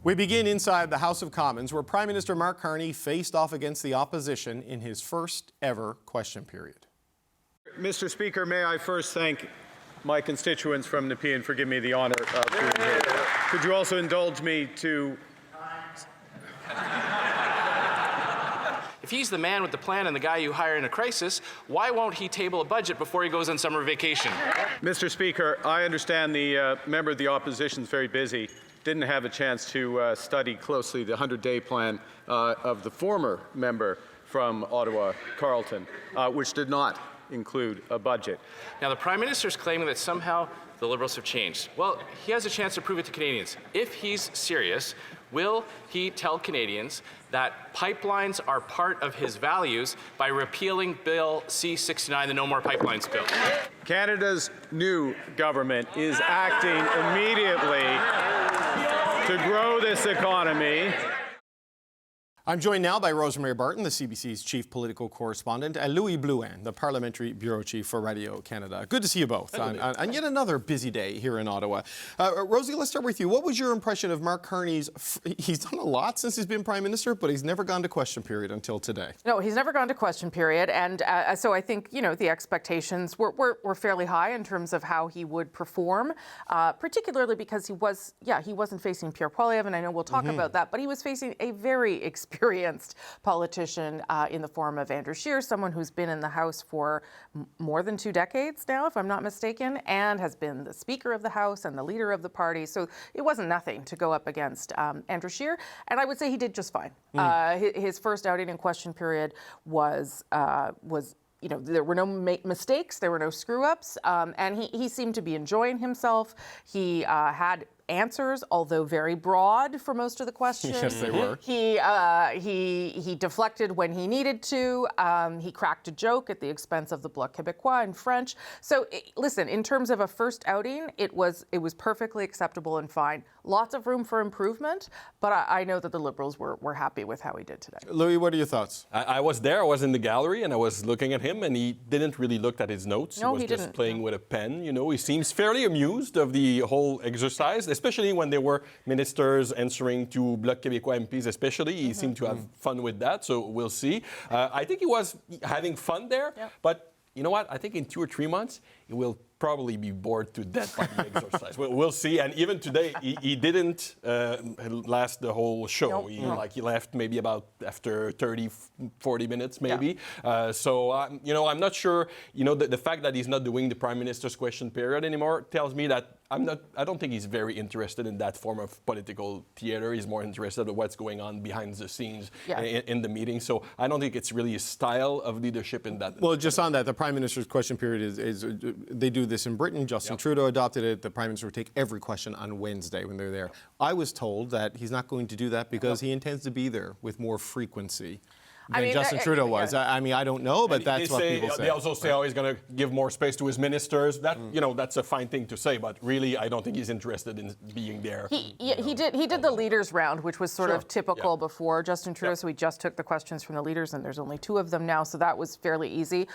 We begin inside the House of Commons, where Prime Minister Mark Carney faced off against the opposition in his first ever question period. Mr. Speaker, may I first thank my constituents from Nepean for giving me the honour of being here. Could you also indulge me to... If he's the man with the plan and the guy you hire in a crisis, why won't he table a budget before he goes on summer vacation? Mr. Speaker, I understand the member of the opposition is very busy. Didn't have a chance to study closely the 100-day plan of the former member from Ottawa, Carleton, which did not include a budget. Now, the Prime Minister's claiming that somehow the Liberals have changed. Well, he has a chance to prove it to Canadians. If he's serious, will he tell Canadians that pipelines are part of his values by repealing Bill C-69, the No More Pipelines bill? Canada's new government is acting immediately to grow this economy. I'm joined now by Rosemary Barton, the CBC's chief political correspondent, and Louis Blouin, the parliamentary bureau chief for Radio-Canada. Good to see you both on yet another busy day here in Ottawa. Rosie, let's start with you. What was your impression of Mark Carney's... He's done a lot since he's been Prime Minister, but he's never gone to question period until today. No, he's never gone to question period. And so I think, you know, the expectations were fairly high in terms of how he would perform, particularly because he wasn't facing Pierre, Poilievre, and I know we'll talk about that, but he was facing a very experienced politician in the form of Andrew Scheer, someone who's been in the House for more than 2 decades now, if I'm not mistaken, and has been the Speaker of the House and the leader of the party. So it wasn't nothing to go up against Andrew Scheer, and I would say he did just fine. His first outing in question period was you know, there were no mistakes, there were no screw-ups, and he seemed to be enjoying himself. He had answers, although very broad for most of the questions. Yes, they were. He deflected when he needed to. He cracked a joke at the expense of the Bloc Québécois in French. So listen, in terms of a first outing, it was perfectly acceptable and fine. Lots of room for improvement, but I know that the Liberals were happy with how he did today. Louis, what are your thoughts? I was there. I was in the gallery, and I was looking at him, and he didn't really look at his notes. No, he was he just didn't. playing with a pen. You know, he seems fairly amused of the whole exercise, especially when there were ministers answering to Bloc Québécois MPs especially. He seemed to have fun with that, so we'll see. I think he was having fun there, but you know what? I think in 2 or 3 months, he will probably be bored to death by the exercise. We'll see. And even today, he didn't last the whole show. He left maybe about after 30, 40 minutes, maybe. So, you know, I'm not sure. You know, the fact that he's not doing the Prime Minister's question period anymore tells me that I don't think he's very interested in that form of political theater. He's more interested in what's going on behind the scenes in the meeting. So I don't think it's really a style of leadership in that. Well, just on that, the Prime Minister's question period is they do this in Britain. Justin Trudeau adopted it. The Prime Minister would take every question on Wednesday when they're there. I was told that he's not going to do that because he intends to be there with more frequency than Justin Trudeau was. I mean, I don't know, but that's what people say. They also say, oh, he's going to give more space to his ministers. That you know, that's a fine thing to say, but really, I don't think he's interested in being there. He did the leaders round, which was sort of typical before Justin Trudeau. So we just took the questions from the leaders, and there's only 2 of them now, so that was fairly easy.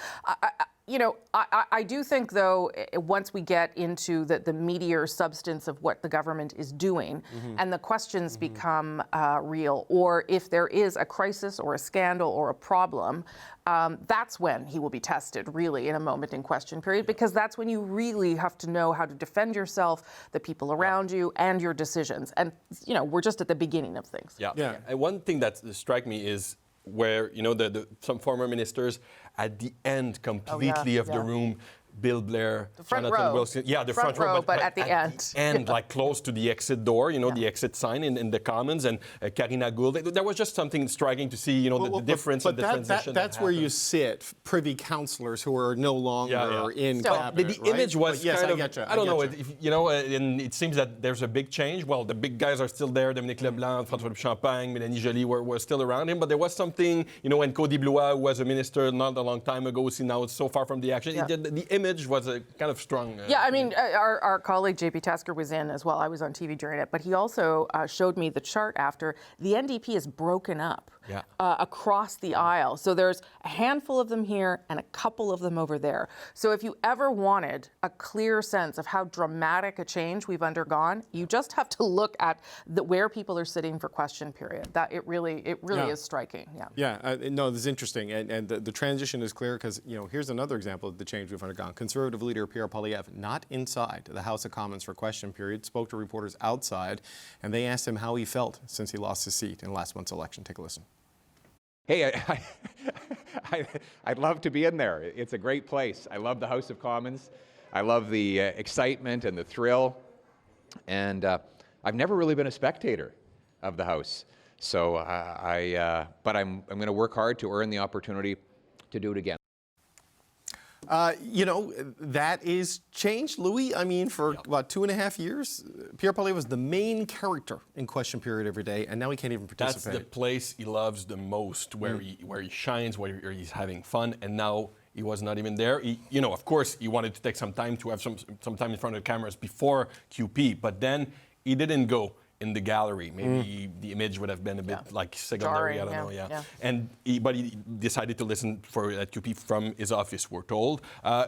You know, I do think, though, once we get into the meatier substance of what the government is doing and the questions become real, or if there is a crisis or a scandal or a problem, that's when he will be tested, really, in a moment in question period, because that's when you really have to know how to defend yourself, the people around you, and your decisions. And, you know, we're just at the beginning of things. And one thing that struck me is where, you know, some former ministers at the end completely of the room, Bill Blair, Jonathan Wilson. Yeah, the front row, but at the end. And like close to the exit door, you know, the exit sign in the Commons, and Karina Gould. There was just something striking to see, you know, the difference in the transition. That's where you sit, privy councillors who are no longer in cabinet. The image was kind of, I don't know, you know, and it seems that there's a big change. Well, the big guys are still there. Dominique Leblanc, François Champagne, Mélanie Joly were still around him, but there was something, you know, when Cody Blois, who was a minister not a long time ago, see now it's so far from the action. The image was a kind of strong. I mean, our colleague JP Tasker was in as well. I was on TV during it, but he also showed me the chart after. The NDP is broken up. across the aisle. So there's a handful of them here and a couple of them over there. So if you ever wanted a clear sense of how dramatic a change we've undergone, you just have to look at where people are sitting for question period. That it really is striking. No, this is interesting, and the transition is clear because here's another example of the change we've undergone. Conservative leader Pierre Poilievre, not inside the House of Commons for question period, spoke to reporters outside, and they asked him how he felt since he lost his seat in last month's election. Take a listen. Hey, I'd love to be in there. It's a great place. I love the House of Commons. I love the excitement and the thrill. And I've never really been a spectator of the House. So but I'm going to work hard to earn the opportunity to do it again. That is changed, Louis. I mean, for about 2.5 years, Pierre Poilievre was the main character in question period every day, and now he can't even participate. That's the place he loves the most, where he shines, where he's having fun, and now he was not even there. Of course, he wanted to take some time to have some time in front of the cameras before QP, but then he didn't go in the gallery. Maybe the image would have been a bit like secondary. Jarring, I don't know. But he decided to listen at QP from his office, we're told.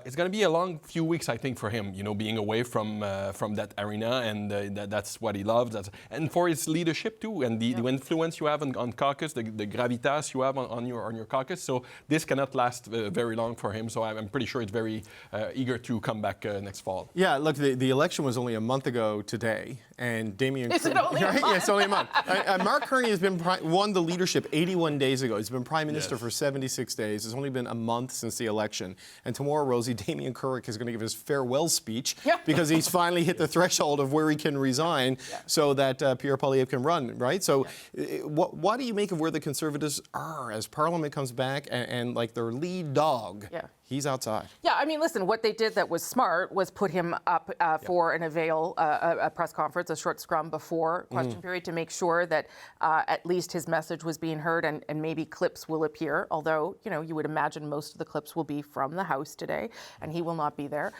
It's going to be a long few weeks, I think, for him. Being away from that arena, and that's what he loves. And for his leadership too, and the influence you have on caucus, the gravitas you have on your caucus. So this cannot last very long for him. So I'm pretty sure he's very eager to come back next fall. Yeah, look, the election was only a month ago today, and Damien. Is it only a month? Yeah, it's only a month. Mark Carney has won the leadership 81 days ago. He's been Prime Minister for 76 days. It's only been a month since the election. And tomorrow, Rosie, Damien Carney is going to give his farewell speech because he's finally hit the threshold of where he can resign so that Pierre Poilievre can run, right? So what do you make of where the Conservatives are as Parliament comes back and like their lead dog? He's outside. Yeah, I mean, listen, what they did that was smart was put him up for an a press conference, a short scrum before question period to make sure that at least his message was being heard and maybe clips will appear, although, you would imagine most of the clips will be from the House today and he will not be there.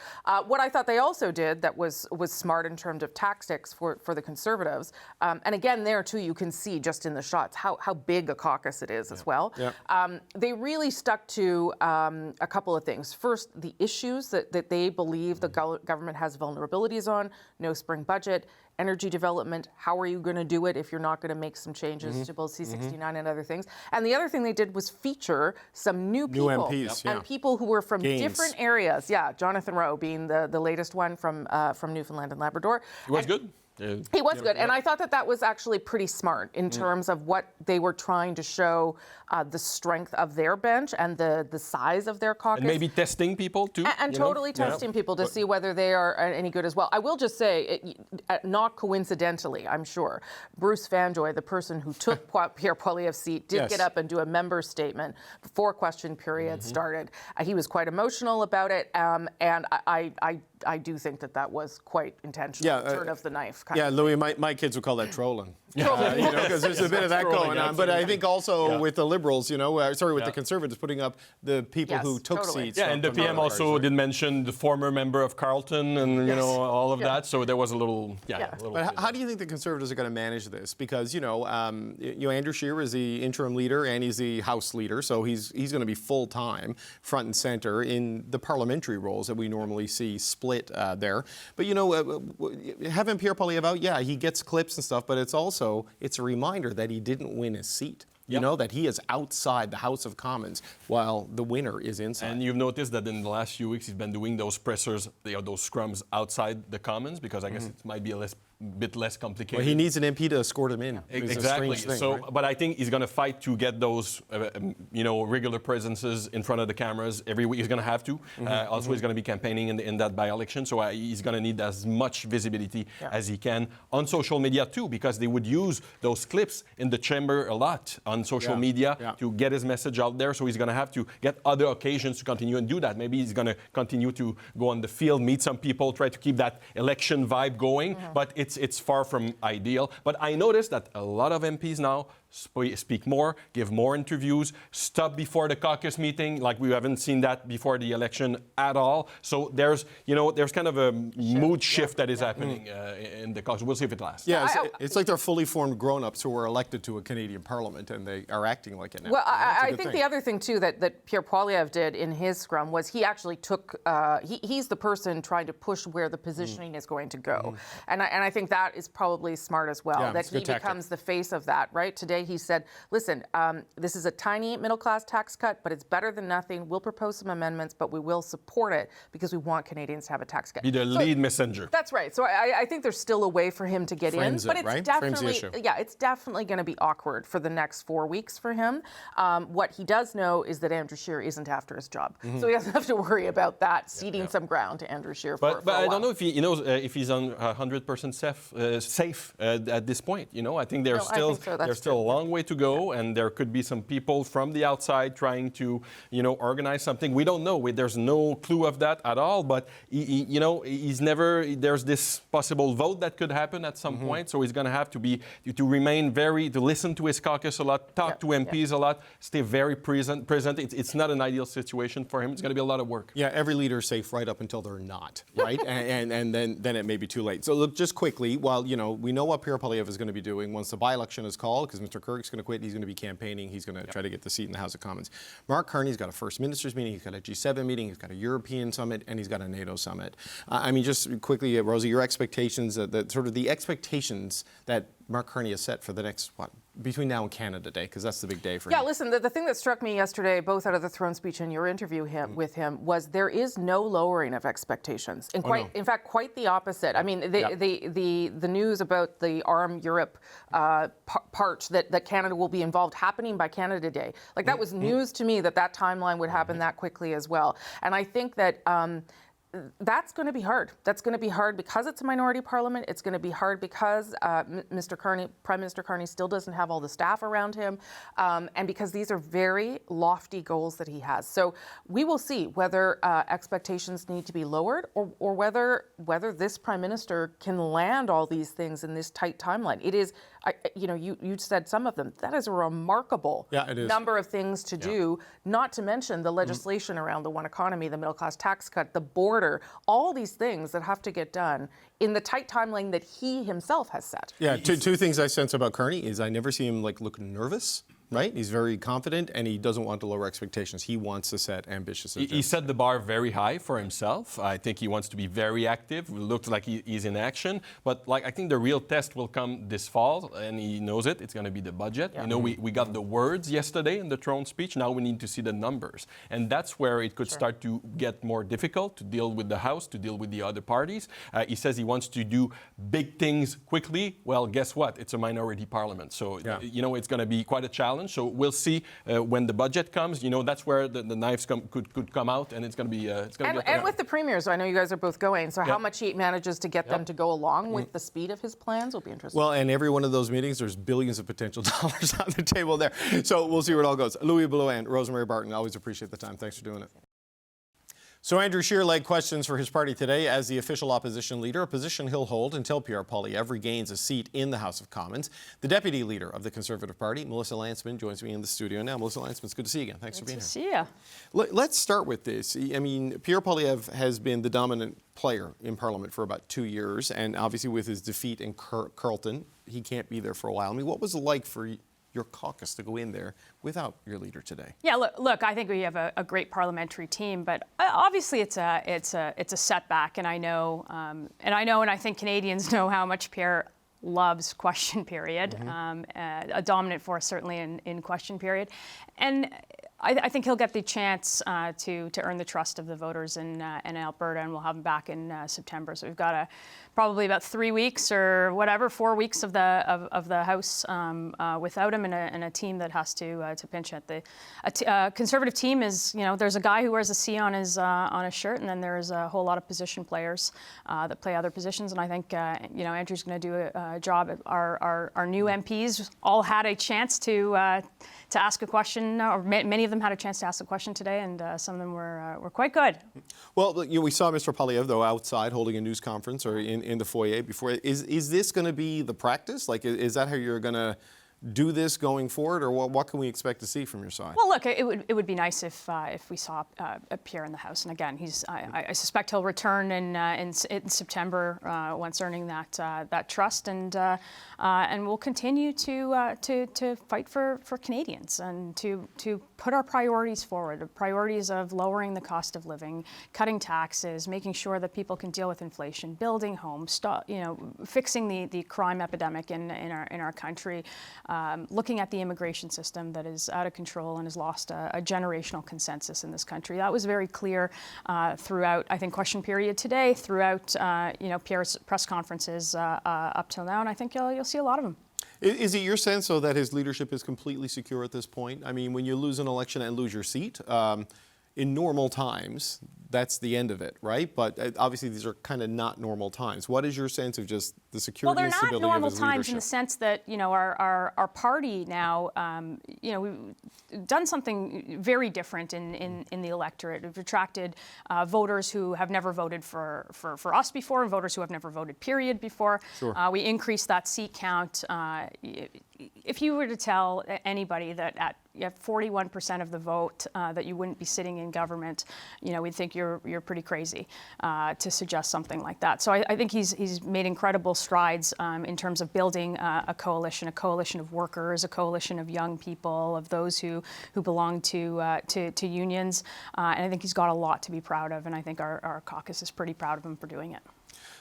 What I thought they also did that was smart in terms of tactics for the Conservatives, and again, there too, you can see just in the shots how big a caucus it is as well. They really stuck to a couple of things. First, the issues that they believe the government has vulnerabilities on, no spring budget, energy development, how are you going to do it if you're not going to make some changes to both C69 and other things? And the other thing they did was feature some new people. MPs, and people who were from different areas. Yeah, Jonathan Rowe being the latest one from Newfoundland and Labrador. He was good. He was good, and I thought that was actually pretty smart in terms of what they were trying to show the strength of their bench and the size of their caucus. And maybe testing people too. And totally testing people to see whether they are any good as well. I will just say, not coincidentally, I'm sure, Bruce Fanjoy, the person who took Pierre Poilievre's seat, did get up and do a member statement before question period started. He was quite emotional about it, and I do think that was quite intentional, turn of the knife. Louis, my kids would call that trolling. Because there's a bit of that going on. But I think also with the Liberals, with the Conservatives putting up the people who took seats. Yeah, and the PM also did mention the former member of Carleton and, all of that. So there was a little, But how do you think the Conservatives are going to manage this? Because, Andrew Scheer is the interim leader and he's the House leader. So he's going to be full-time, front and center in the parliamentary roles that we normally see split there. But, having Pierre Poilievre out, he gets clips and stuff, but it's a reminder that he didn't win his seat. That he is outside the House of Commons while the winner is inside. And you've noticed that in the last few weeks he's been doing those pressers, those scrums outside the Commons because I guess it might be a bit less complicated. Well, he needs an MP to escort him in. Exactly. Thing, but I think he's going to fight to get those, regular presences in front of the cameras every week. He's going to have to. Also, he's going to be campaigning in that by-election, so he's going to need as much visibility as he can on social media too, because they would use those clips in the chamber a lot on social media to get his message out there. So he's going to have to get other occasions to continue and do that. Maybe he's going to continue to go on the field, meet some people, try to keep that election vibe going. But it's far from ideal. But I noticed that a lot of MPs now speak more, give more interviews, stop before the caucus meeting, like we haven't seen that before the election at all. So there's kind of a mood shift that is happening in the caucus. We'll see if it lasts. Yeah, it's like they're fully formed grown-ups who were elected to a Canadian parliament, and they are acting like it now. Well, I think the other thing, too, that Pierre Poilievre did in his scrum was he actually took, he's the person trying to push where the positioning is going to go. And I think that is probably smart as well, that he becomes the face of that, right? Today he said, listen, this is a tiny middle-class tax cut, but it's better than nothing. We'll propose some amendments, but we will support it because we want Canadians to have a tax cut. Be the lead messenger. That's right. So I think there's still a way for him to get in, but it's definitely, it's definitely going to be awkward for the next 4 weeks for him. What he does know is that Andrew Scheer isn't after his job, so he doesn't have to worry about that ceding some ground to Andrew Scheer. But I don't know if he knows if he's on 100% safe at this point. I think there's still a long way to go, and there could be some people from the outside trying to organize something. We don't know. There's no clue of that at all. But he's never. There's this possible vote that could happen at some point. So he's going to have to remain to listen to his caucus a lot, talk to MPs a lot, stay very present. It's not an ideal situation for him. It's going to be a lot of work. Yeah, every leader is safe right up until they're not, right? and then it may be too late. So look, just quickly, while we know what Pierre Poilievre is going to be doing once the by-election is called, because Mr. Kirk's going to quit, he's going to be campaigning, he's going to try to get the seat in the House of Commons. Mark Carney's got a First Ministers meeting, he's got a G7 meeting, he's got a European summit, and he's got a NATO summit. I mean, just quickly, Rosie, your expectations, the expectations that Mark Carney has set for the next, between now and Canada Day, because that's the big day for him. Yeah, listen, the thing that struck me yesterday, both out of the throne speech and your interview with him, was there is no lowering of expectations. And in fact, quite the opposite. I mean, the news about the Arm Europe part that Canada will be involved happening by Canada Day, like that was news to me that timeline would happen that quickly as well. And I think that that's going to be hard. That's going to be hard because it's a minority parliament. It's going to be hard because Prime Minister Carney still doesn't have all the staff around him, and because these are very lofty goals that he has. So we will see whether expectations need to be lowered or whether this Prime Minister can land all these things in this tight timeline. It is, you said some of them. That is a remarkable number of things to do, not to mention the legislation around the one economy, the middle-class tax cut, the border, all these things that have to get done in the tight timeline that he himself has set. Yeah, two things I sense about Carney is I never see him look nervous. Right? He's very confident, and he doesn't want to lower expectations. He wants to set ambitious agendas. He set the bar very high for himself. I think he wants to be very active. It looks like he's in action. But I think the real test will come this fall, and he knows it. It's going to be the budget. Yeah. We got the words yesterday in the throne speech. Now we need to see the numbers. And that's where it could start to get more difficult to deal with the House, to deal with the other parties. He says he wants to do big things quickly. Well, guess what? It's a minority parliament. So, it's going to be quite a challenge. So we'll see when the budget comes. That's where the knives could come out, and it's going to be. And with the premiers, I know you guys are both going. So how much he manages to get them to go along with the speed of his plans will be interesting. Well, and every one of those meetings, there's billions of potential dollars on the table there. So we'll see where it all goes. Louis Blouin, Rosemary Barton, always appreciate the time. Thanks for doing it. So Andrew Scheer laid questions for his party today as the official opposition leader, a position he'll hold until Pierre Poilievre regains a seat in the House of Commons. The deputy leader of the Conservative Party, Melissa Lantsman, joins me in the studio now. Melissa Lantsman, it's good to see you again. Thanks for being here. Good to see you. Let's start with this. I mean, Pierre Poilievre has been the dominant player in Parliament for about 2 years, and obviously with his defeat in Carleton, he can't be there for a while. I mean, what was it like for your caucus to go in there without your leader today? Yeah, look, I think we have a great parliamentary team, but obviously it's a setback, and I know, and I think Canadians know how much Pierre loves question period, a dominant force certainly in question period, and I think he'll get the chance to earn the trust of the voters in Alberta, and we'll have him back in September. So we've got probably about 3 weeks or whatever, 4 weeks of the House without him, and a team that has to pinch at the Conservative team is, there's a guy who wears a C on his shirt, and then there's a whole lot of position players that play other positions, and I think Andrew's going to do a job. Our new MPs all had a chance to ask a question, or many of them had a chance to ask a question today, and some of them were quite good. Well, we saw Mr. Poilievre, though, outside holding a news conference or in the foyer before. Is this going to be the practice? Is that how you're going to do this going forward, or what can we expect to see from your side? Well, look, it would be nice if we saw Pierre in the House, and again, I suspect he'll return in September once earning that trust, and we'll continue to fight for Canadians and to put our priorities forward. The priorities of lowering the cost of living, cutting taxes, making sure that people can deal with inflation, building homes, fixing the crime epidemic in our country. Looking at the immigration system that is out of control and has lost a generational consensus in this country. That was very clear throughout, I think, question period today, throughout Pierre's press conferences up till now, and I think you'll see a lot of them. Is it your sense, though, that his leadership is completely secure at this point? I mean, when you lose an election and lose your seat, in normal times, that's the end of it, right? But obviously these are kind of not normal times. What is your sense of just the security and stability of his leadership? Well, they're not normal times in the sense that, our party now, we've done something very different in the electorate. We've attracted voters who have never voted for us before, and voters who have never voted, period, before. Sure. We increased that seat count. If you were to tell anybody that you have 41% of the vote, that you wouldn't be sitting in government, we'd think you're pretty crazy to suggest something like that. So I think he's made incredible strides in terms of building a coalition of workers, a coalition of young people, of those who belong to unions, and I think he's got a lot to be proud of, and I think our caucus is pretty proud of him for doing it.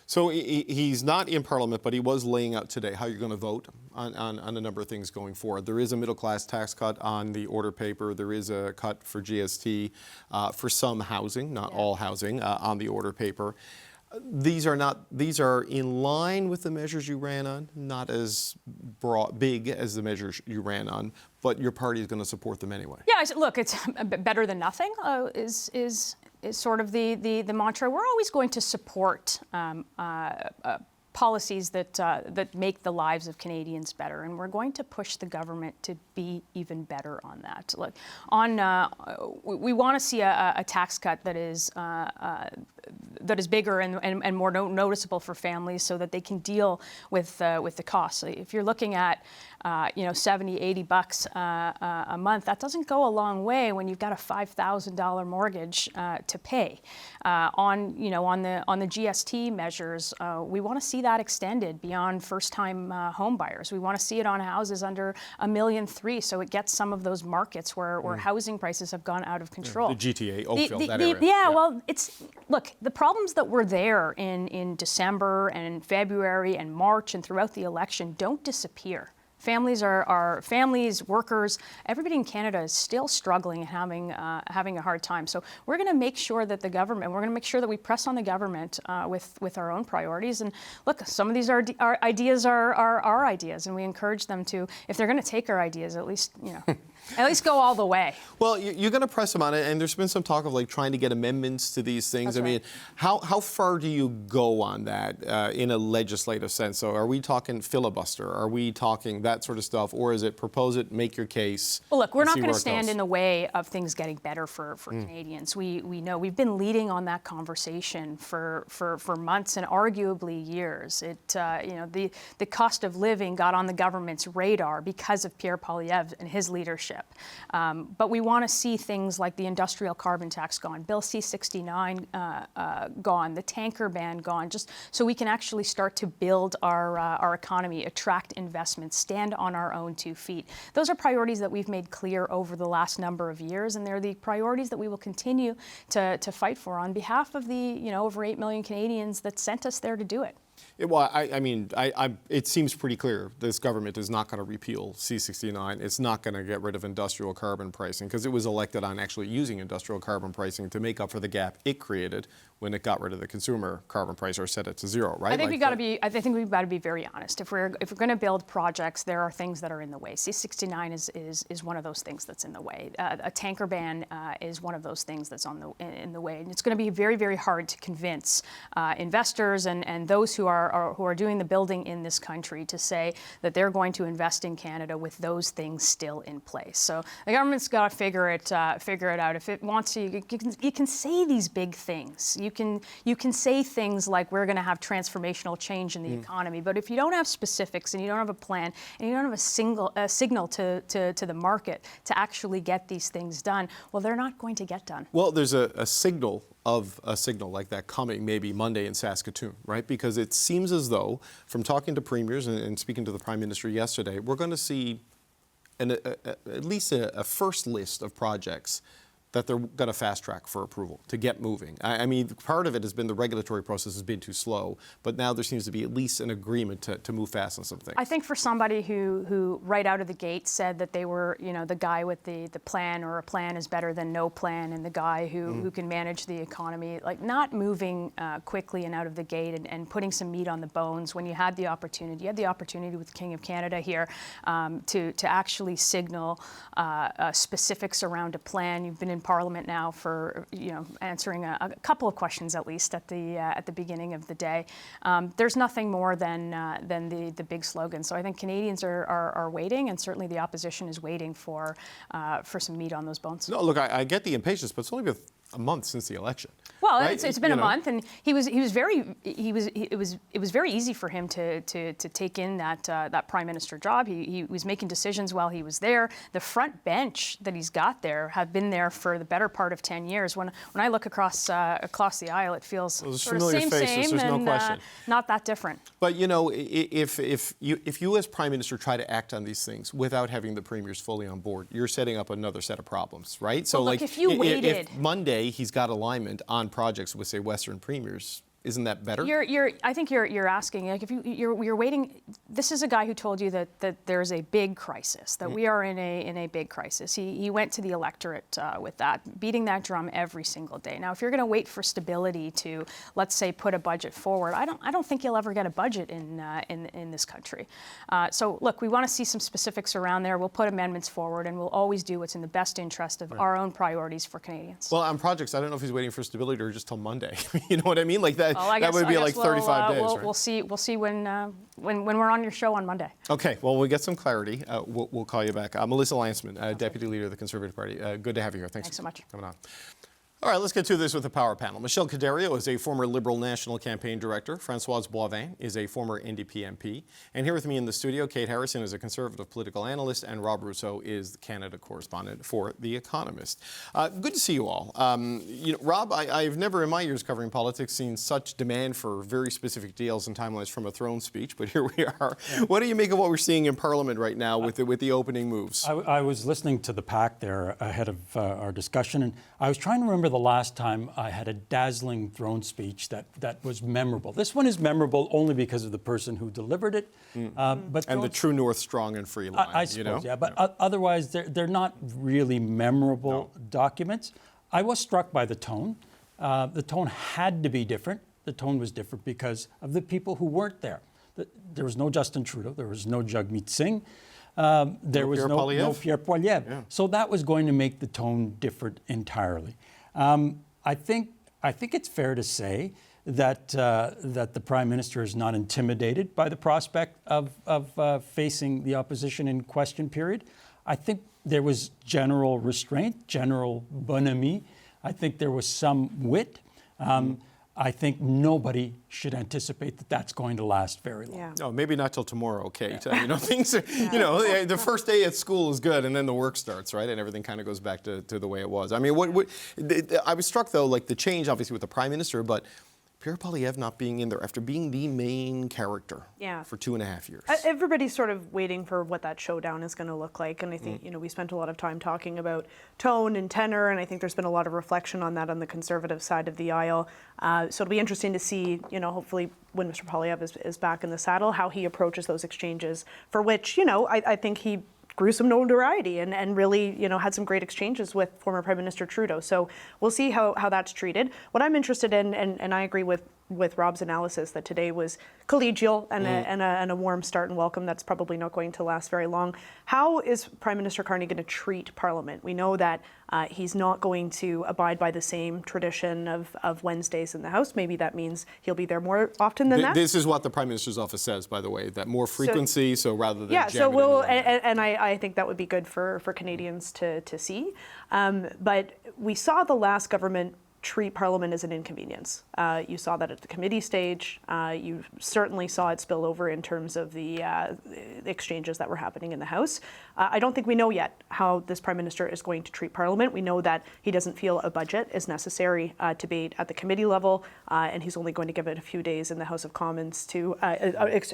So he's not in Parliament, but he was laying out today how you're going to vote on a number of things going forward. There is a middle-class tax cut on the order paper. There is a cut for GST for some housing, not all housing, on the order paper. These are in line with the measures you ran on, not as big as the measures you ran on, but your party is going to support them anyway. Yeah, look, it's better than nothing. Is sort of the mantra. We're always going to support policies that make the lives of Canadians better, and we're going to push the government to be even better on that. Look, we want to see a tax cut that is bigger and more noticeable for families, so that they can deal with the costs. So if you're looking at $70, $80 a month, that doesn't go a long way when you've got a $5,000 mortgage to pay. On the GST measures, we want to see that extended beyond first-time home buyers. We want to see it on houses under $1.3 million, so it gets some of those markets where housing prices have gone out of control. The GTA, Oakville, that area. Well, look, the problems that were there in December and February and March and throughout the election don't disappear. Families workers, everybody in Canada is still struggling and having a hard time. So we're going to make sure that we press on the government with our own priorities. And look, some of these ideas are our ideas, and we encourage them to, if they're going to take our ideas, at least go all the way. Well, you're going to press them on it, and there's been some talk of trying to get amendments to these things. That's right. How far do you go on that in a legislative sense? So are we talking filibuster? Are we talking that sort of stuff, or is it propose it, make your case? Well, look, we're not going to stand in the way of things getting better for Canadians. We know we've been leading on that conversation for months and arguably years. The cost of living got on the government's radar because of Pierre Poilievre and his leadership. But we want to see things like the industrial carbon tax gone, Bill C-69 gone, the tanker ban gone, just so we can actually start to build our economy, attract investments, stand on our own 2 feet. Those are priorities that we've made clear over the last number of years, and they're the priorities that we will continue to fight for on behalf of the over 8 million Canadians that sent us there to do it. Well, it seems pretty clear this government is not going to repeal C-69. It's not going to get rid of industrial carbon pricing, because it was elected on actually using industrial carbon pricing to make up for the gap it created when it got rid of the consumer carbon price or set it to zero, right? I think we've got to be very honest. If we're going to build projects, there are things that are in the way. C-69 is one of those things that's in the way. A tanker ban is one of those things that's in the way, and it's going to be very, very hard to convince investors and those who are who are doing the building in this country to say that they're going to invest in Canada with those things still in place. So the government's got to figure it out. If it wants to, you can say these big things. You can say things like we're going to have transformational change in the economy, but if you don't have specifics and you don't have a plan and you don't have a signal to the market to actually get these things done, well, they're not going to get done. Well, there's a signal like that coming maybe Monday in Saskatoon, right? Because it seems as though, from talking to premiers and speaking to the Prime Minister yesterday, we're going to see at least a first list of projects that they're going to fast track for approval to get moving. I mean, part of it has been the regulatory process has been too slow, but now there seems to be at least an agreement to move fast on some things. I think for somebody who right out of the gate said that they were, the guy with the plan, or a plan is better than no plan, and the guy who can manage the economy, like not moving quickly and out of the gate and putting some meat on the bones when you had the opportunity. You had the opportunity with the King of Canada here to actually signal specifics around a plan. You've been in Parliament now for answering a couple of questions at least at the beginning of the day. There's nothing more than the big slogan. So I think Canadians are waiting, and certainly the opposition is waiting for some meat on those bones. No, look, I get the impatience, but it's only been a month since the election. Well, right? it's been a month, and it was very easy for him to take in that Prime Minister job. He was making decisions while he was there. The front bench that he's got there have been there for the better part of 10 years. When I look across the aisle, it feels sort of same, there's and no question. Not that different. But if you as Prime Minister try to act on these things without having the premiers fully on board, you're setting up another set of problems, right? So, well, look, if you waited, if Monday he's got alignment on projects with, say, Western premiers, isn't that better? I think you're asking, like, if you're waiting. This is a guy who told you that there's a big crisis, that we are in a big crisis. He went to the electorate with that, beating that drum every single day. Now, if you're going to wait for stability to, let's say, put a budget forward, I don't think you'll ever get a budget in this country. So look, we want to see some specifics around there. We'll put amendments forward, and we'll always do what's in the best interest of our own priorities for Canadians. Well, on projects, I don't know if he's waiting for stability or just till Monday. You know what I mean? Like that. Well, that would be like 35 days, right? We'll see when we're on your show on Monday. Okay, well, we get some clarity. We'll call you back. Melissa Lantsman, Deputy Leader of the Conservative Party. Good to have you here. Thanks so much. For coming on. All right, let's get to this with the Power Panel. Michelle Cadario is a former Liberal National Campaign Director. Françoise Boivin is a former NDP MP. And here with me in the studio, Kate Harrison is a Conservative political analyst, and Rob Rousseau is the Canada correspondent for The Economist. Good to see you all. Rob, I've never in my years covering politics seen such demand for very specific details and timelines from a throne speech, but here we are. Yeah. What do you make of what we're seeing in Parliament right now with the opening moves? I was listening to the pack there ahead of our discussion, and I was trying to remember the last time I had a dazzling throne speech that was memorable. This one is memorable only because of the person who delivered it. But and the true north, strong and free line. I suppose, yeah. But otherwise, they're not really memorable documents. I was struck by the tone. The tone had to be different. The tone was different because of the people who weren't there. There was no Justin Trudeau. There was no Jagmeet Singh. There was no Pierre Poilievre. Yeah. So that was going to make the tone different entirely. I think it's fair to say that the Prime Minister is not intimidated by the prospect of facing the opposition in question period. I think there was general restraint, general bonhomie. I think there was some wit. I think nobody should anticipate that that's going to last very long. Yeah. No, maybe not till tomorrow, Kate. Yeah. Things are, the first day at school is good, and then the work starts, right? And everything kind of goes back to the way it was. I mean, I was struck, though, like the change, obviously, with the Prime Minister, but Pierre Poilievre not being in there after being the main character for 2.5 years. Everybody's sort of waiting for what that showdown is going to look like. And I think, we spent a lot of time talking about tone and tenor, and I think there's been a lot of reflection on that on the Conservative side of the aisle. So it'll be interesting to see, hopefully when Mr. Poilievre is back in the saddle, how he approaches those exchanges, for which, I think he grew some notoriety and really, had some great exchanges with former Prime Minister Trudeau. So we'll see how that's treated. What I'm interested in, and I agree with with Rob's analysis that today was collegial and a warm start and welcome. That's probably not going to last very long. How is Prime Minister Carney going to treat Parliament? We know that he's not going to abide by the same tradition of Wednesdays in the House. Maybe that means he'll be there more often than that. This is what the Prime Minister's office says, by the way, that more frequency, so rather than I think that would be good for Canadians to see. But we saw the last government treat Parliament as an inconvenience. You saw that at the committee stage. You certainly saw it spill over in terms of the exchanges that were happening in the House. I don't think we know yet how this Prime Minister is going to treat Parliament. We know that he doesn't feel a budget is necessary to be at the committee level, and he's only going to give it a few days in the House of Commons to,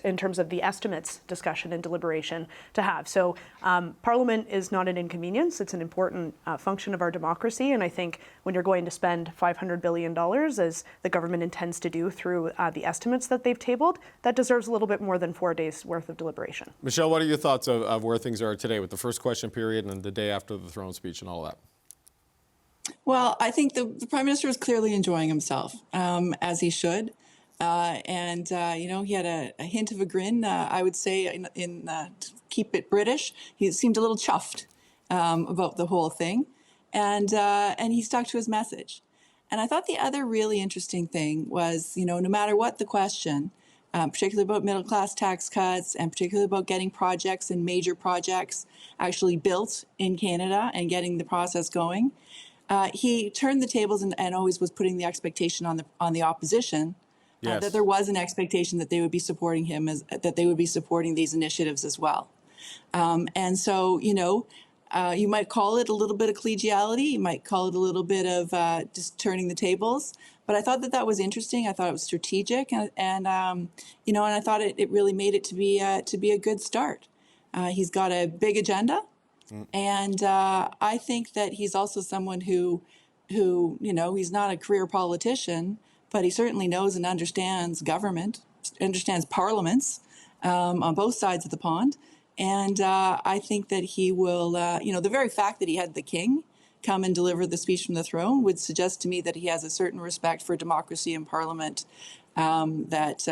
in terms of the estimates discussion and deliberation to have. So Parliament is not an inconvenience. It's an important function of our democracy, and I think when you're going to spend $500 billion, as the government intends to do through the estimates that they've tabled, that deserves a little bit more than 4 days worth of deliberation. Michelle, what are your thoughts of where things are today with the first question period and the day after the throne speech and all that? Well, I think the Prime Minister is clearly enjoying himself, as he should. He had a hint of a grin, I would say, to keep it British. He seemed a little chuffed about the whole thing. And he stuck to his message. And I thought the other really interesting thing was, no matter what the question, particularly about middle-class tax cuts and particularly about getting projects and major projects actually built in Canada and getting the process going, he turned the tables and always was putting the expectation on the opposition, that there was an expectation that they would be supporting him, that they would be supporting these initiatives as well. And so, you might call it a little bit of collegiality. You might call it a little bit of just turning the tables. But I thought that was interesting. I thought it was strategic, and I thought it really made it to be a good start. He's got a big agenda, and I think that he's also someone who he's not a career politician, but he certainly knows and understands government, understands parliaments on both sides of the pond. And I think that he will, the very fact that he had the king come and deliver the speech from the throne would suggest to me that he has a certain respect for democracy and parliament that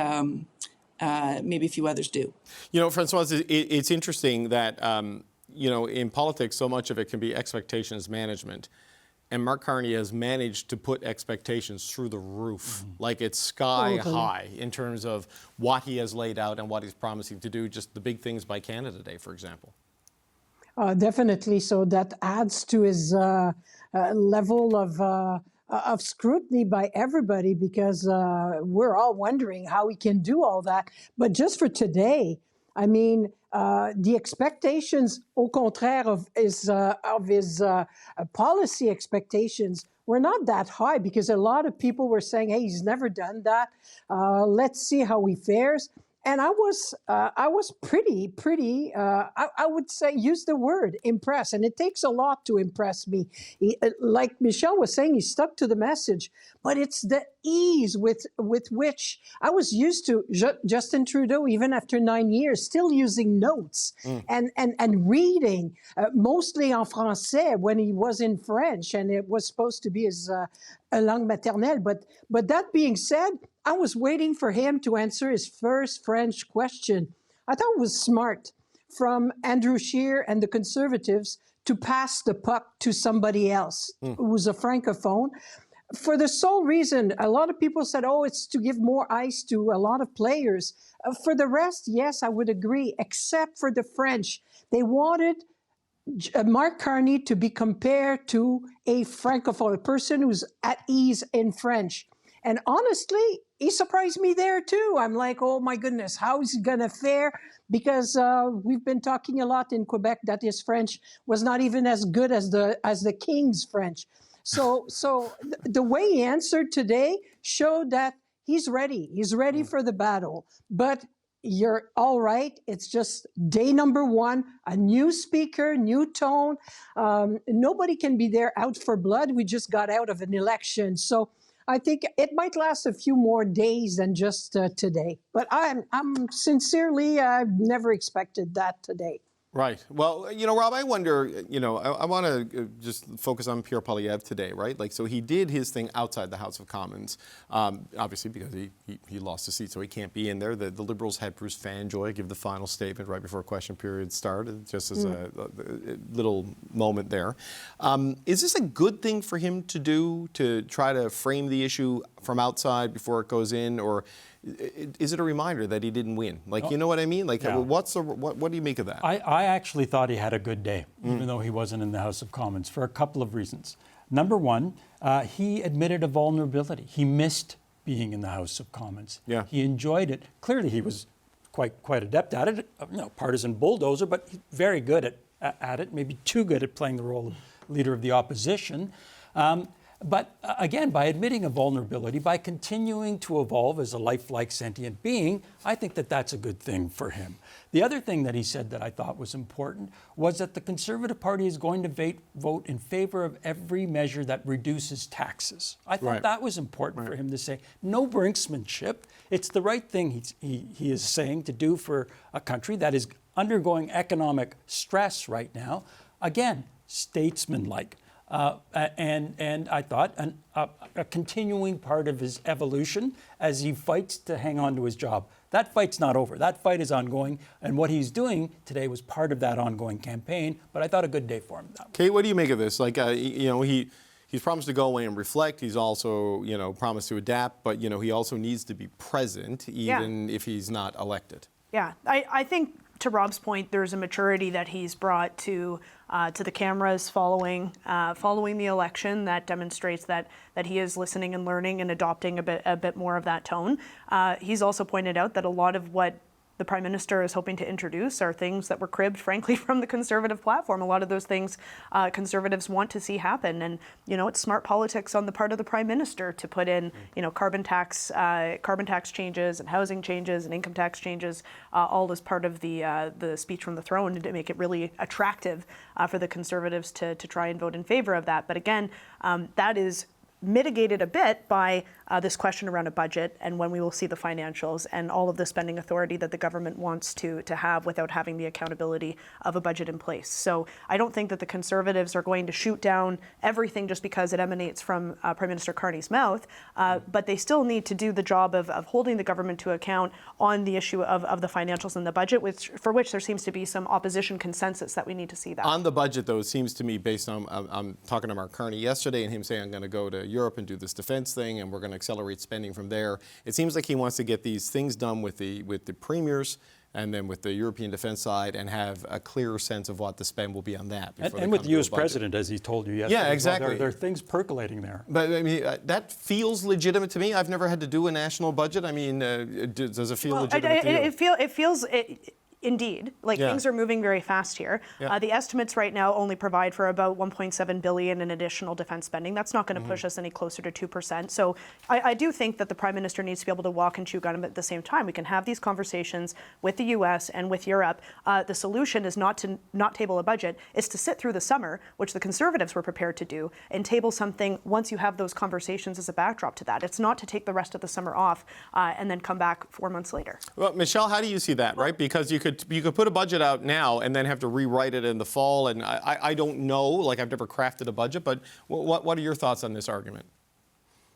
maybe few others do. Françoise, it's interesting that, in politics, so much of it can be expectations management. And Mark Carney has managed to put expectations through the roof, like it's sky high in terms of what he has laid out and what he's promising to do, just the big things by Canada Day, for example. Definitely. So that adds to his level of scrutiny by everybody, because we're all wondering how he can do all that. But just for today, I mean, the expectations, au contraire of his policy expectations, were not that high, because a lot of people were saying, "Hey, he's never done that. Let's see how he fares." And I was pretty. I would say, use the word impressed, and it takes a lot to impress me. Like Michelle was saying, he stuck to the message, but it's the ease with which I was used to Justin Trudeau, even after 9 years, still using notes and reading, mostly en français when he was in French, and it was supposed to be his langue maternelle. But that being said, I was waiting for him to answer his first French question. I thought it was smart from Andrew Scheer and the Conservatives to pass the puck to somebody else who was a francophone. For the sole reason, a lot of people said, it's to give more ice to a lot of players. For the rest, yes, I would agree, except for the French. They wanted Mark Carney to be compared to a francophone, a person who's at ease in French. And honestly, he surprised me there too. I'm like, oh my goodness, how is he gonna fare? Because we've been talking a lot in Quebec that his French was not even as good as the King's French. So the way he answered today showed that he's ready. He's ready for the battle. But you're all right. It's just day number one, a new speaker, new tone. Nobody can be there out for blood. We just got out of an election. So I think it might last a few more days than just today. But I'm sincerely, I've never expected that today. Right. Well, Rob, I wonder, I want to just focus on Pierre Poilievre today, right? Like, so he did his thing outside the House of Commons, obviously because he lost his seat, so he can't be in there. The Liberals had Bruce Fanjoy give the final statement right before question period started, just as a little moment there. Is this a good thing for him to do, to try to frame the issue from outside before it goes in, or is it a reminder that he didn't win? Like, you know what I mean? Like, what do you make of that? I actually thought he had a good day, even though he wasn't in the House of Commons, for a couple of reasons. Number one, he admitted a vulnerability. He missed being in the House of Commons. Yeah. He enjoyed it. Clearly, he was quite adept at it. Partisan bulldozer, but very good at it. Maybe too good at playing the role of leader of the opposition. But again, by admitting a vulnerability, by continuing to evolve as a lifelike sentient being, I think that that's a good thing for him. The other thing that he said that I thought was important was that the Conservative Party is going to vote in favor of every measure that reduces taxes. I thought that was important for him to say. No brinksmanship. It's the right thing he is saying to do for a country that is undergoing economic stress right now. Again, statesmanlike. And I thought a continuing part of his evolution as he fights to hang on to his job. That fight's not over. That fight is ongoing. And what he's doing today was part of that ongoing campaign. But I thought a good day for him. Kate, what do you make of this? Like, he's promised to go away and reflect. He's also, promised to adapt. But, he also needs to be present, even if he's not elected. Yeah, I think, to Rob's point, there's a maturity that he's brought to the cameras following the election that demonstrates that he is listening and learning and adopting a bit more of that tone. He's also pointed out that a lot of what the Prime Minister is hoping to introduce are things that were cribbed, frankly, from the Conservative platform. A lot of those things Conservatives want to see happen. And, it's smart politics on the part of the Prime Minister to put in, carbon tax changes and housing changes and income tax changes, all as part of the speech from the throne to make it really attractive for the Conservatives to try and vote in favor of that. But again, that is mitigated a bit by this question around a budget and when we will see the financials and all of the spending authority that the government wants to have without having the accountability of a budget in place. So I don't think that the Conservatives are going to shoot down everything just because it emanates from Prime Minister Carney's mouth, but they still need to do the job of holding the government to account on the issue of the financials and the budget, for which there seems to be some opposition consensus that we need to see that. On the budget, though, it seems to me, based on, I'm talking to Mark Carney yesterday and him saying I'm going to go to Europe and do this defense thing and we're going to accelerate spending from there. It seems like he wants to get these things done with the premiers and then with the European defense side and have a clearer sense of what the spend will be on that. And with the U.S. president, as he told you yesterday. Yeah, exactly. Well, there are things percolating there. But I mean, that feels legitimate to me. I've never had to do a national budget. I mean, does it feel legitimate to you? It feels... Indeed, things are moving very fast here. Yeah. The estimates right now only provide for about $1.7 billion in additional defense spending. That's not going to push us any closer to 2%. So I do think that the Prime Minister needs to be able to walk and chew gum at the same time. We can have these conversations with the U.S. and with Europe. The solution is not to not table a budget, it's to sit through the summer, which the Conservatives were prepared to do, and table something once you have those conversations as a backdrop to that. It's not to take the rest of the summer off and then come back 4 months later. Well, Michelle, how do you see that, right? Because you could put a budget out now and then have to rewrite it in the fall. And I don't know, I've never crafted a budget, but what are your thoughts on this argument?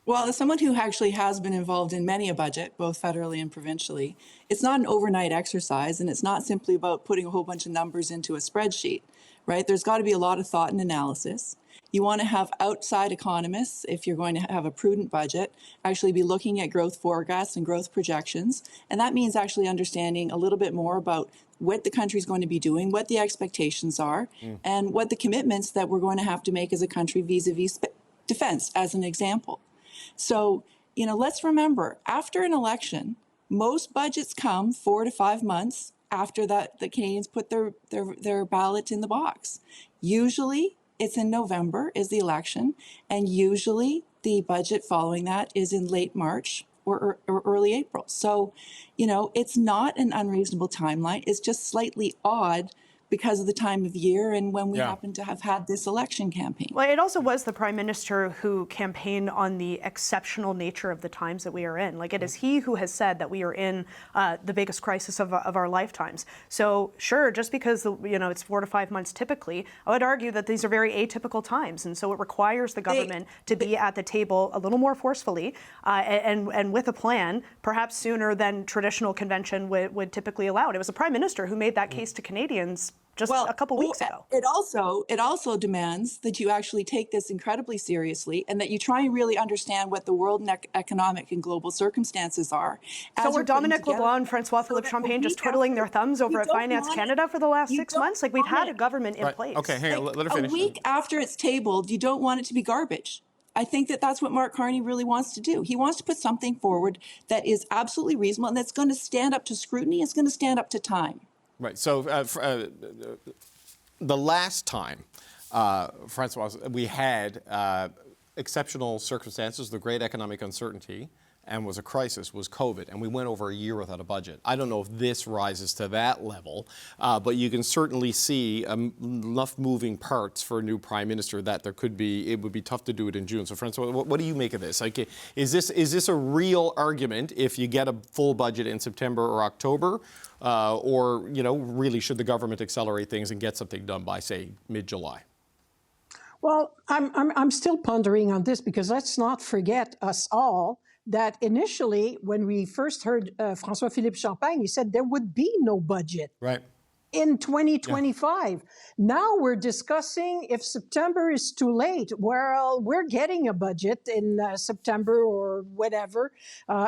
Well, as someone who actually has been involved in many a budget, both federally and provincially, it's not an overnight exercise, and it's not simply about putting a whole bunch of numbers into a spreadsheet, right? There's got to be a lot of thought and analysis. You want to have outside economists, if you're going to have a prudent budget, actually be looking at growth forecasts and growth projections. And that means actually understanding a little bit more about what the country's going to be doing, what the expectations are, and what the commitments that we're going to have to make as a country vis-a-vis defense, as an example. So, let's remember, after an election, most budgets come 4 to 5 months after that the Canadians put their ballot in the box. Usually, it's in November is the election, and usually the budget following that is in late March or early April. So, it's not an unreasonable timeline. It's just slightly odd because of the time of year and when we happen to have had this election campaign. Well, it also was the Prime Minister who campaigned on the exceptional nature of the times that we are in. Like, it is he who has said that we are in the biggest crisis of our lifetimes. So sure, just because it's 4 to 5 months typically, I would argue that these are very atypical times, and so it requires the government to be at the table a little more forcefully and with a plan, perhaps sooner than traditional convention would typically allow it. It was the Prime Minister who made that case to Canadians just a couple weeks ago. It also demands that you actually take this incredibly seriously and that you try and really understand what the world economic and global circumstances are. So were Dominic LeBlanc and Francois Philippe Champagne just twiddling their thumbs over at Finance Canada for the last 6 months? Like, we've had a government in place. Okay, hang on, let her finish. A week after it's tabled, you don't want it to be garbage. I think that that's what Mark Carney really wants to do. He wants to put something forward that is absolutely reasonable and that's going to stand up to scrutiny. It's going to stand up to time. Right. So the last time, Francois, we had exceptional circumstances, the great economic uncertainty, and was a crisis, was COVID, and we went over a year without a budget. I don't know if this rises to that level, but you can certainly see enough moving parts for a new Prime Minister that it would be tough to do it in June. So, Francois, what do you make of this? Like, is this a real argument if you get a full budget in September or October, or really should the government accelerate things and get something done by, say, mid-July? Well, I'm still pondering on this because let's not forget us all that initially, when we first heard François Philippe Champagne, he said there would be no budget in 2025. Yeah. Now we're discussing if September is too late. Well, we're getting a budget in September or whatever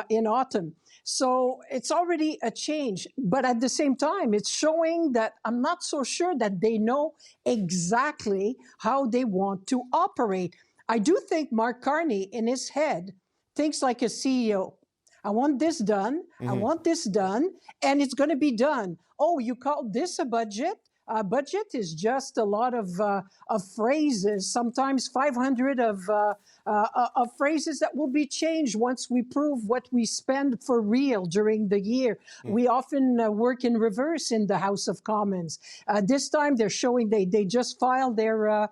in autumn. So it's already a change. But at the same time, it's showing that I'm not so sure that they know exactly how they want to operate. I do think Mark Carney, in his head, thinks like a CEO. I want this done. I want this done, and it's going to be done. Oh, you call this a budget? A budget is just a lot of phrases, sometimes 500 of phrases that will be changed once we prove what we spend for real during the year. We often work in reverse in the House of Commons. This time they're showing they just filed their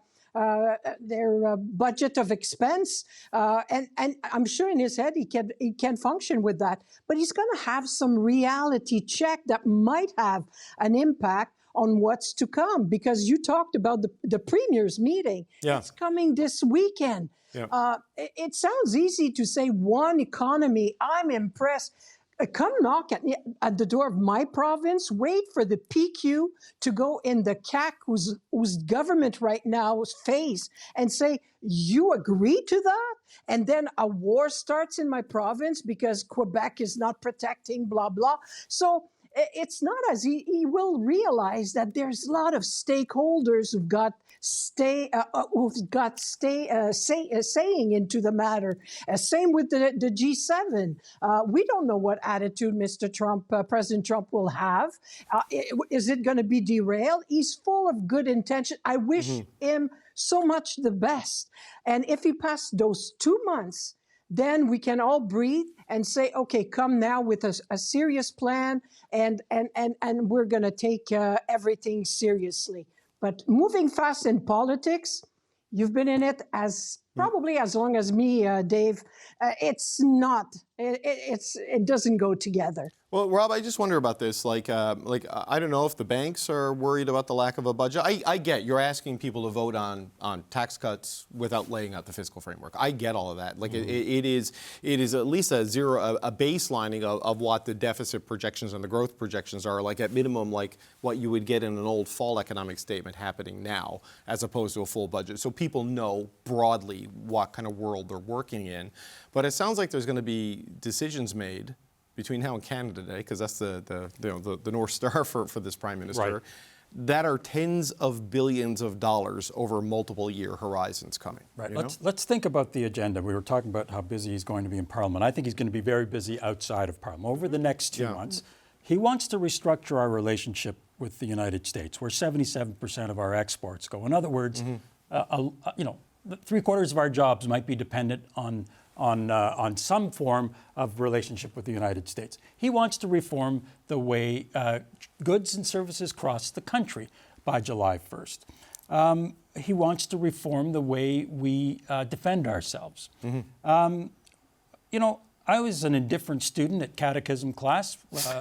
budget of expense, and I'm sure in his head he can function with that. But he's going to have some reality check that might have an impact on what's to come. Because you talked about the Premier's meeting. Yeah. It's coming this weekend. Yeah. It sounds easy to say one economy. I'm impressed. Come knock at the door of my province, wait for the PQ to go in the CAQ, whose government right now is face, and say, you agree to that? And then a war starts in my province because Quebec is not protecting, blah, blah. So it's not as he will realize that there's a lot of stakeholders who've got saying into the matter. Same with the G7. We don't know what attitude Mr. Trump, President Trump, will have. Is it going to be derailed? He's full of good intention. I wish him so much the best. And if he passed those 2 months, then we can all breathe and say, okay, come now with a serious plan, and we're going to take everything seriously. But moving fast in politics, you've been in it as probably as long as me, Dave. It's not. It doesn't go together. Well, Rob, I just wonder about this. Like I don't know if the banks are worried about the lack of a budget. I get you're asking people to vote on tax cuts without laying out the fiscal framework. I get all of that. Like it is at least a baselining of what the deficit projections and the growth projections are. Like at minimum, like what you would get in an old fall economic statement happening now, as opposed to a full budget. So people know broadly what kind of world they're working in. But it sounds like there's going to be decisions made between now and Canada Day, because that's the North Star for this Prime Minister, that are tens of billions of dollars over multiple year horizons coming. Right. Let's think about the agenda. We were talking about how busy he's going to be in Parliament. I think he's going to be very busy outside of Parliament over the next 2 months. He wants to restructure our relationship with the United States, where 77% of our exports go. In other words, 3/4 of our jobs might be dependent on some form of relationship with the United States. He wants to reform the way goods and services cross the country. by July 1st. He wants to reform the way we defend ourselves. You know, I was an indifferent student at catechism class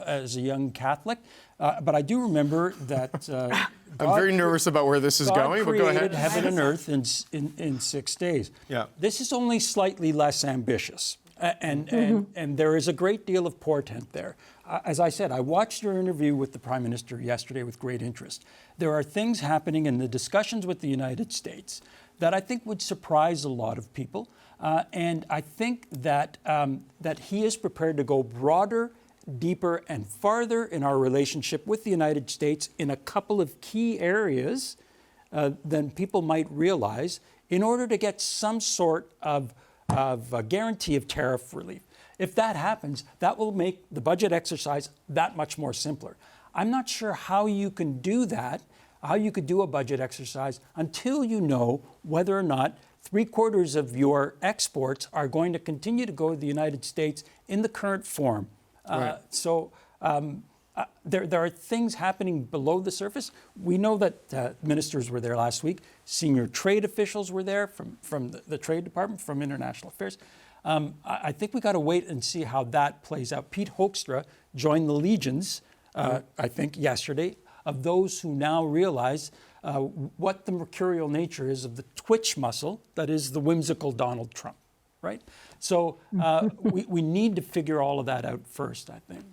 as a young Catholic, but I do remember that I'm very nervous about where this is going, but go ahead. God created heaven and earth in 6 days. Yeah. This is only slightly less ambitious, and there is a great deal of portent there. As I said, I watched your interview with the Prime Minister yesterday with great interest. There are things happening in the discussions with the United States that I think would surprise a lot of people. And I think that that he is prepared to go broader, deeper, and farther in our relationship with the United States in a couple of key areas than people might realize in order to get some sort of a guarantee of tariff relief. If that happens, that will make the budget exercise that much more simpler. I'm not sure how you can do that, how you could do a budget exercise until you know whether or not 3/4 of your exports are going to continue to go to the United States in the current form. Right. There are things happening below the surface. We know that ministers were there last week. Senior trade officials were there from the Trade Department, from International Affairs. I think we got to wait and see how that plays out. Pete Hoekstra joined the legions, I think, yesterday, of those who now realize what the mercurial nature is of the twitch muscle that is the whimsical Donald Trump, right? So we need to figure all of that out first, I think.